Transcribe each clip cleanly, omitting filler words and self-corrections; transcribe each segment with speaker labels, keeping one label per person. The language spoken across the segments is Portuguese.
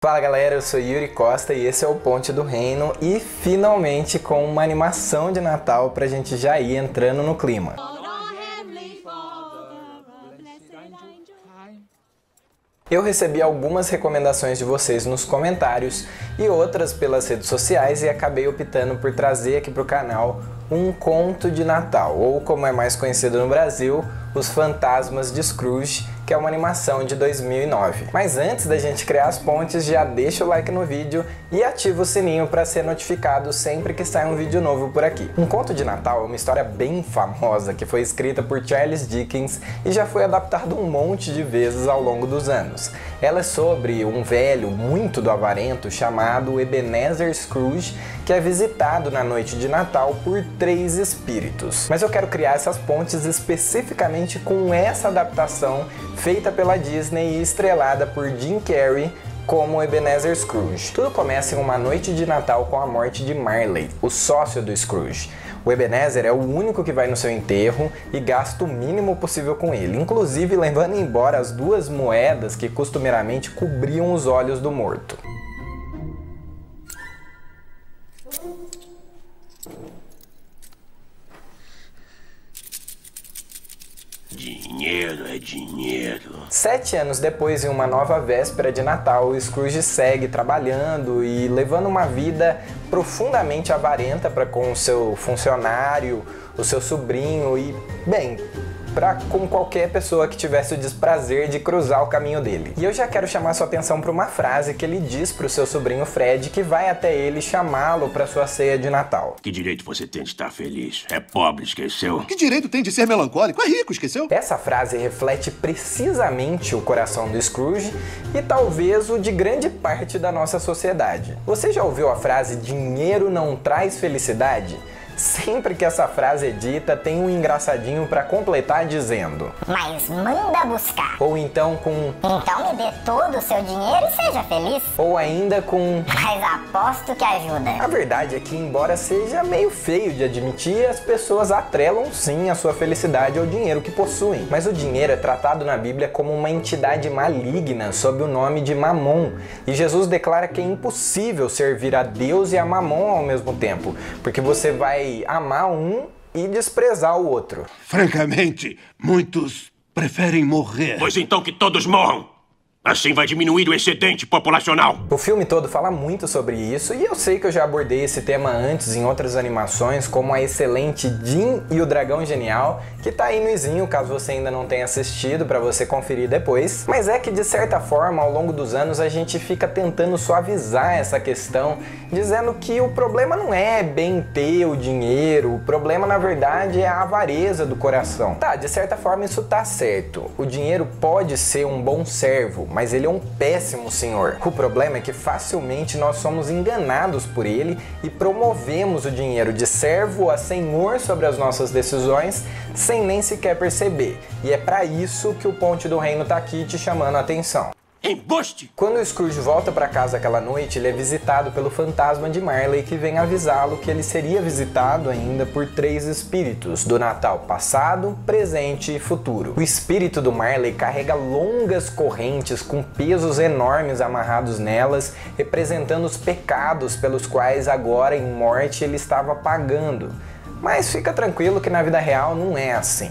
Speaker 1: Fala galera, eu sou Yuri Costa e esse é o Ponte do Reino e finalmente com uma animação de Natal pra gente já ir entrando no clima. Eu recebi algumas recomendações de vocês nos comentários e outras pelas redes sociais e acabei optando por trazer aqui pro canal um conto de Natal, ou como é mais conhecido no Brasil, Os Fantasmas de Scrooge, que é uma animação de 2009. Mas antes da gente criar as pontes, já deixa o like no vídeo e ativa o sininho para ser notificado sempre que sai um vídeo novo por aqui. Um Conto de Natal é uma história bem famosa que foi escrita por Charles Dickens e já foi adaptada um monte de vezes ao longo dos anos. Ela é sobre um velho muito do avarento chamado Ebenezer Scrooge, que é visitado na noite de Natal por 3 espíritos. Mas eu quero criar essas pontes especificamente com essa adaptação feita pela Disney e estrelada por Jim Carrey como Ebenezer Scrooge. Tudo começa em uma noite de Natal com a morte de Marley, o sócio do Scrooge. O Ebenezer é o único que vai no seu enterro e gasta o mínimo possível com ele, inclusive levando embora as 2 moedas que costumeiramente cobriam os olhos do morto.
Speaker 2: Dinheiro é dinheiro.
Speaker 1: 7 anos depois, em uma nova véspera de Natal, o Scrooge segue trabalhando e levando uma vida profundamente avarenta para com o seu funcionário, o seu sobrinho e, bem, para com qualquer pessoa que tivesse o desprazer de cruzar o caminho dele. E eu já quero chamar sua atenção para uma frase que ele diz para o seu sobrinho Fred, que vai até ele chamá-lo para sua ceia de Natal.
Speaker 2: Que direito você tem de estar feliz? É pobre, esqueceu?
Speaker 3: Que direito tem de ser melancólico? É rico, esqueceu?
Speaker 1: Essa frase reflete precisamente o coração do Scrooge e talvez o de grande parte da nossa sociedade. Você já ouviu a frase "dinheiro não traz felicidade"? Sempre que essa frase é dita, tem um engraçadinho pra completar dizendo:
Speaker 4: mas manda buscar.
Speaker 1: Ou então com:
Speaker 4: então me dê todo o seu dinheiro e seja feliz.
Speaker 1: Ou ainda com:
Speaker 4: mas aposto que ajuda.
Speaker 1: A verdade é que, embora seja meio feio de admitir, as pessoas atrelam sim a sua felicidade ao dinheiro que possuem. Mas o dinheiro é tratado na Bíblia como uma entidade maligna sob o nome de Mamon. E Jesus declara que é impossível servir a Deus e a Mamon ao mesmo tempo, porque você vai amar um e desprezar o outro.
Speaker 3: Francamente, muitos preferem morrer.
Speaker 2: Pois então que todos morram. Assim vai diminuir o excedente populacional.
Speaker 1: O filme todo fala muito sobre isso e eu sei que eu já abordei esse tema antes em outras animações, como a excelente Jim e o Dragão Genial, que tá aí no izinho caso você ainda não tenha assistido para você conferir depois. Mas é que de certa forma ao longo dos anos a gente fica tentando suavizar essa questão, dizendo que o problema não é bem ter o dinheiro, o problema na verdade é a avareza do coração. Tá, de certa forma isso tá certo. O dinheiro pode ser um bom servo, mas ele é um péssimo senhor. O problema é que facilmente nós somos enganados por ele e promovemos o dinheiro de servo a senhor sobre as nossas decisões sem nem sequer perceber. E é para isso que o Ponte do Reino tá aqui te chamando a atenção.
Speaker 2: Embuste!
Speaker 1: Quando o Scrooge volta para casa aquela noite, ele é visitado pelo fantasma de Marley, que vem avisá-lo que ele seria visitado ainda por 3 espíritos, do Natal passado, presente e futuro. O espírito do Marley carrega longas correntes com pesos enormes amarrados nelas, representando os pecados pelos quais agora em morte ele estava pagando. Mas fica tranquilo que na vida real não é assim.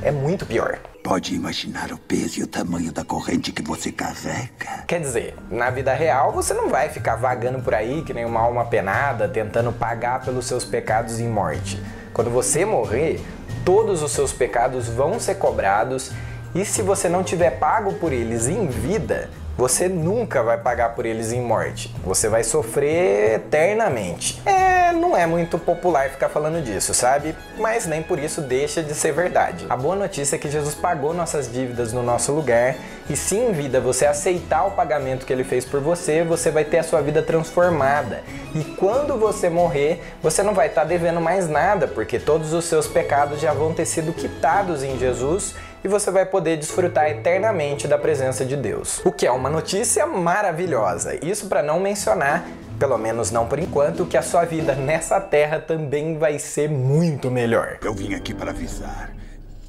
Speaker 1: É muito pior.
Speaker 3: Pode imaginar o peso e o tamanho da corrente que você carrega.
Speaker 1: Quer dizer, na vida real você não vai ficar vagando por aí que nem uma alma penada tentando pagar pelos seus pecados em morte. Quando você morrer, todos os seus pecados vão ser cobrados e se você não tiver pago por eles em vida, você nunca vai pagar por eles em morte. Você vai sofrer eternamente. Não é muito popular ficar falando disso, sabe? Mas nem por isso deixa de ser verdade. A boa notícia é que Jesus pagou nossas dívidas no nosso lugar e se em vida você aceitar o pagamento que ele fez por você, você vai ter a sua vida transformada. E quando você morrer, você não vai estar devendo mais nada, porque todos os seus pecados já vão ter sido quitados em Jesus e você vai poder desfrutar eternamente da presença de Deus. O que é uma notícia maravilhosa. Isso para não mencionar, pelo menos não por enquanto, que a sua vida nessa terra também vai ser muito melhor.
Speaker 3: Eu vim aqui para avisar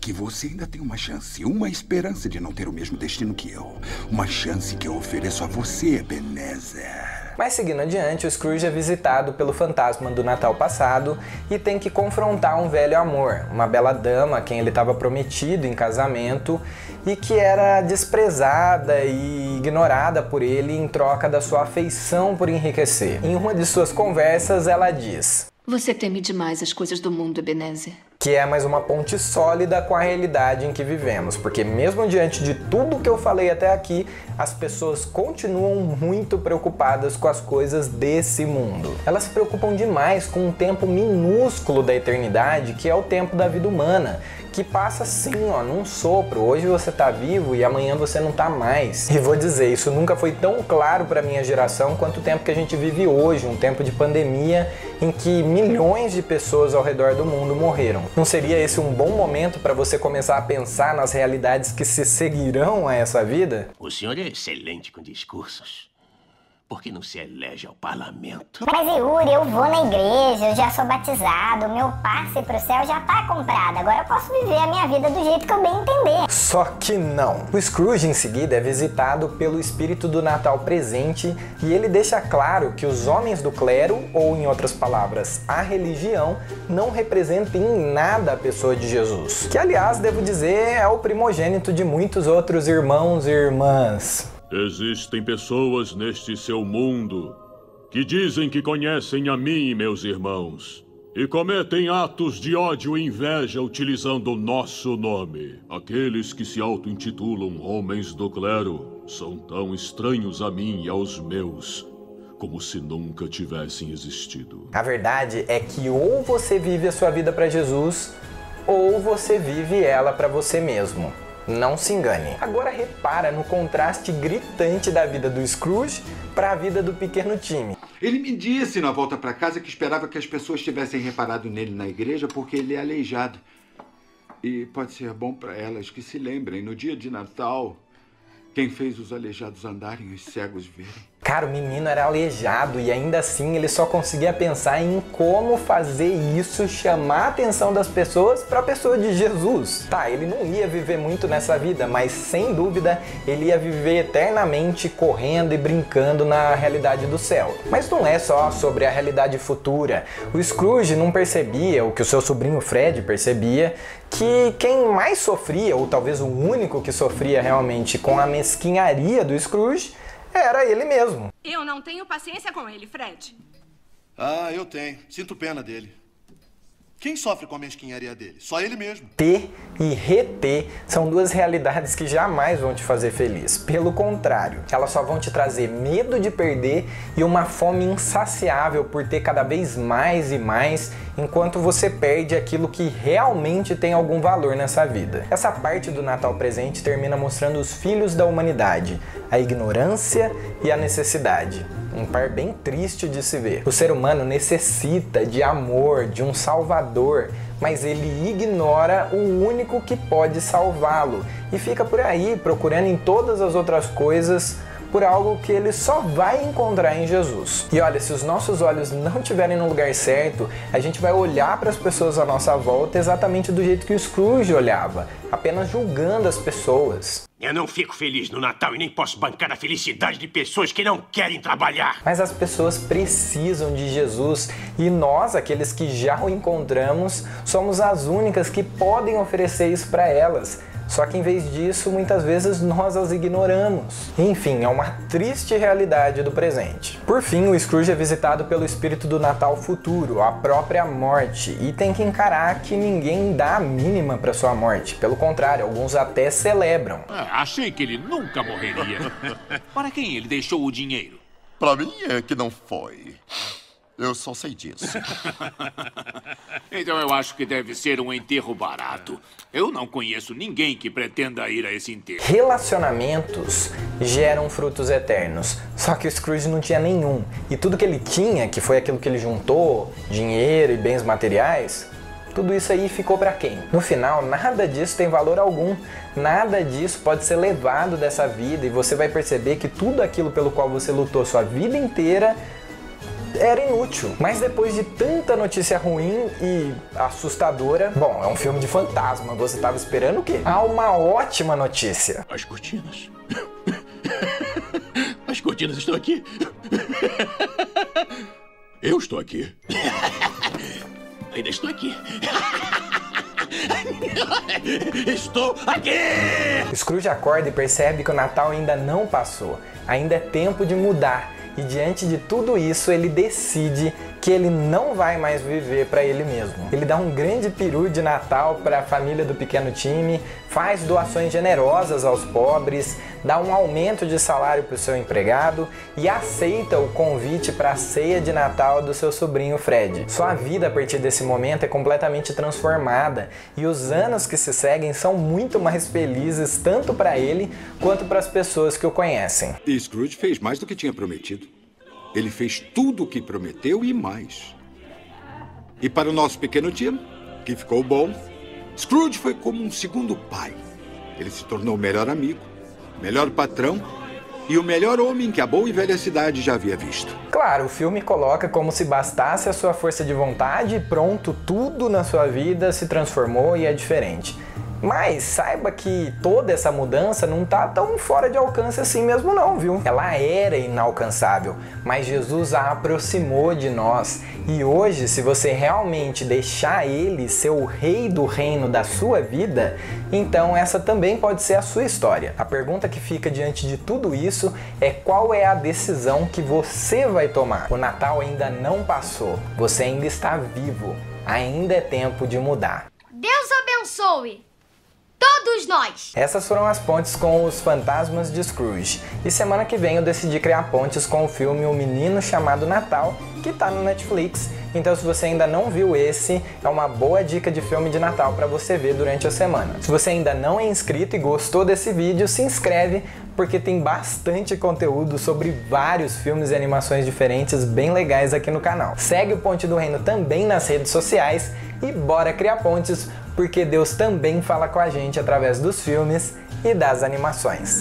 Speaker 3: que você ainda tem uma chance, uma esperança de não ter o mesmo destino que eu. Uma chance que eu ofereço a você, Ebenezer.
Speaker 1: Mas seguindo adiante, o Scrooge é visitado pelo fantasma do Natal passado e tem que confrontar um velho amor, uma bela dama a quem ele estava prometido em casamento e que era desprezada e ignorada por ele em troca da sua afeição por enriquecer. Em uma de suas conversas, ela diz:
Speaker 5: Você teme demais as coisas do mundo, Ebenezer.
Speaker 1: Que é mais uma ponte sólida com a realidade em que vivemos, porque mesmo diante de tudo que eu falei até aqui, as pessoas continuam muito preocupadas com as coisas desse mundo. Elas se preocupam demais com um tempo minúsculo da eternidade, que é o tempo da vida humana, que passa assim, ó, num sopro. Hoje você tá vivo e amanhã você não tá mais. E vou dizer, isso nunca foi tão claro pra minha geração quanto o tempo que a gente vive hoje, um tempo de pandemia em que milhões de pessoas ao redor do mundo morreram. Não seria esse um bom momento para você começar a pensar nas realidades que se seguirão a essa vida?
Speaker 2: O senhor é excelente com discursos. Por que não se elege ao parlamento?
Speaker 4: Mas Yuri, eu vou na igreja, eu já sou batizado, meu passe pro céu já tá comprado. Agora eu posso viver a minha vida do jeito que eu bem entender.
Speaker 1: Só que não. O Scrooge em seguida é visitado pelo espírito do Natal presente e ele deixa claro que os homens do clero, ou em outras palavras, a religião, não representam em nada a pessoa de Jesus. Que, aliás, devo dizer, é o primogênito de muitos outros irmãos e irmãs.
Speaker 6: Existem pessoas neste seu mundo que dizem que conhecem a mim e meus irmãos e cometem atos de ódio e inveja utilizando o nosso nome. Aqueles que se auto-intitulam homens do clero são tão estranhos a mim e aos meus como se nunca tivessem existido.
Speaker 1: A verdade é que ou você vive a sua vida para Jesus ou você vive ela para você mesmo. Não se engane. Agora repara no contraste gritante da vida do Scrooge para a vida do pequeno Timmy.
Speaker 7: Ele me disse na volta para casa que esperava que as pessoas tivessem reparado nele na igreja porque ele é aleijado. E pode ser bom para elas que se lembrem, no dia de Natal, quem fez os aleijados andarem e os cegos verem.
Speaker 1: Cara, o menino era aleijado e ainda assim ele só conseguia pensar em como fazer isso chamar a atenção das pessoas para a pessoa de Jesus. Tá, ele não ia viver muito nessa vida, mas sem dúvida ele ia viver eternamente correndo e brincando na realidade do céu. Mas não é só sobre a realidade futura. O Scrooge não percebia, o que o seu sobrinho Fred percebia, que quem mais sofria, ou talvez o único que sofria realmente com a mesquinharia do Scrooge, era ele mesmo.
Speaker 8: Eu não tenho paciência com ele, Fred.
Speaker 9: Ah, eu tenho. Sinto pena dele. Quem sofre com a mesquinharia dele? Só ele mesmo.
Speaker 1: Ter e reter são duas realidades que jamais vão te fazer feliz. Pelo contrário, elas só vão te trazer medo de perder e uma fome insaciável por ter cada vez mais e mais, enquanto você perde aquilo que realmente tem algum valor nessa vida. Essa parte do Natal presente termina mostrando os filhos da humanidade, a ignorância e a necessidade. Um par bem triste de se ver. O ser humano necessita de amor, de um salvador, mas ele ignora o único que pode salvá-lo e fica por aí procurando em todas as outras coisas por algo que ele só vai encontrar em Jesus. E olha, se os nossos olhos não estiverem no lugar certo, a gente vai olhar para as pessoas à nossa volta exatamente do jeito que o Scrooge olhava, apenas julgando as pessoas.
Speaker 2: Eu não fico feliz no Natal e nem posso bancar a felicidade de pessoas que não querem trabalhar.
Speaker 1: Mas as pessoas precisam de Jesus e nós, aqueles que já o encontramos, somos as únicas que podem oferecer isso para elas. Só que em vez disso, muitas vezes nós as ignoramos. Enfim, é uma triste realidade do presente. Por fim, o Scrooge é visitado pelo espírito do Natal futuro, a própria morte, e tem que encarar que ninguém dá a mínima para sua morte. Pelo contrário, alguns até celebram.
Speaker 10: Achei que ele nunca morreria. Para quem ele deixou o dinheiro?
Speaker 11: Para mim é que não foi. Eu só sei disso.
Speaker 10: Então eu acho que deve ser um enterro barato. Eu não conheço ninguém que pretenda ir a esse enterro.
Speaker 1: Relacionamentos geram frutos eternos. Só que o Scrooge não tinha nenhum. E tudo que ele tinha, que foi aquilo que ele juntou, dinheiro e bens materiais, tudo isso aí ficou para quem? No final, nada disso tem valor algum. Nada disso pode ser levado dessa vida e você vai perceber que tudo aquilo pelo qual você lutou sua vida inteira era inútil. Mas depois de tanta notícia ruim e assustadora, bom, é um filme de fantasma, você tava esperando o quê? Há uma ótima notícia.
Speaker 2: As cortinas. As cortinas estão aqui. Eu estou aqui. Ainda estou aqui. Estou aqui!
Speaker 1: Scrooge acorda e percebe que o Natal ainda não passou. Ainda é tempo de mudar. E diante de tudo isso, ele decide que ele não vai mais viver para ele mesmo. Ele dá um grande peru de Natal para a família do pequeno time, faz doações generosas aos pobres, dá um aumento de salário para o seu empregado e aceita o convite para a ceia de Natal do seu sobrinho Fred. Sua vida a partir desse momento é completamente transformada e os anos que se seguem são muito mais felizes tanto para ele quanto para as pessoas que o conhecem.
Speaker 7: E Scrooge fez mais do que tinha prometido. Ele fez tudo o que prometeu e mais. E para o nosso pequeno Tim, que ficou bom, Scrooge foi como um segundo pai. Ele se tornou o melhor amigo, melhor patrão e o melhor homem que a boa e velha cidade já havia visto.
Speaker 1: Claro, o filme coloca como se bastasse a sua força de vontade e pronto, tudo na sua vida se transformou e é diferente. Mas saiba que toda essa mudança não tá tão fora de alcance assim mesmo não, viu? Ela era inalcançável, mas Jesus a aproximou de nós. E hoje, se você realmente deixar Ele ser o rei do reino da sua vida, então essa também pode ser a sua história. A pergunta que fica diante de tudo isso é qual é a decisão que você vai tomar. O Natal ainda não passou, você ainda está vivo, ainda é tempo de mudar.
Speaker 12: Deus abençoe todos nós!
Speaker 1: Essas foram as pontes com os fantasmas de Scrooge. E semana que vem eu decidi criar pontes com o filme O Menino Chamado Natal, que tá no Netflix. Então se você ainda não viu esse, é uma boa dica de filme de Natal para você ver durante a semana. Se você ainda não é inscrito e gostou desse vídeo, se inscreve, porque tem bastante conteúdo sobre vários filmes e animações diferentes bem legais aqui no canal. Segue o Ponte do Reino também nas redes sociais e bora criar pontes, porque Deus também fala com a gente através dos filmes e das animações.